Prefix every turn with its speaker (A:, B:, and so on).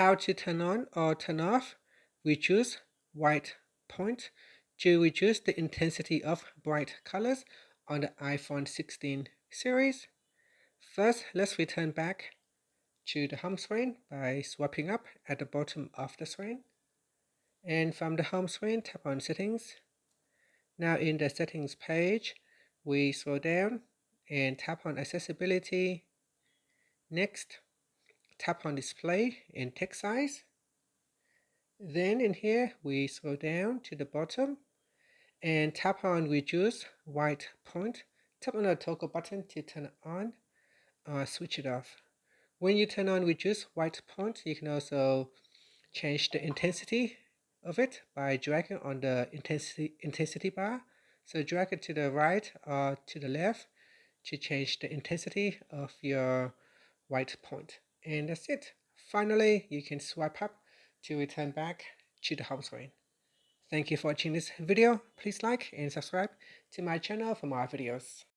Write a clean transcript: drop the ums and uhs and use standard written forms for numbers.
A: How to turn on or turn off reduce white point to reduce the intensity of bright colors on the iPhone 16 series. First, let's return back to the home screen by swiping up at the bottom of the screen. And from the home screen, tap on Settings. Now in the Settings page, we scroll down and tap on Accessibility. Next, tap on Display and Text Size. Then in here, we scroll down to the bottom and tap on Reduce White Point. Tap on the toggle button to turn it on or switch it off. When you turn on Reduce White Point, you can also change the intensity of it by dragging on the intensity bar. So drag it to the right or to the left to change the intensity of your white point. And that's it. Finally, you can swipe up to return back to the home screen. Thank you for watching this video. Please like and subscribe to my channel for more videos.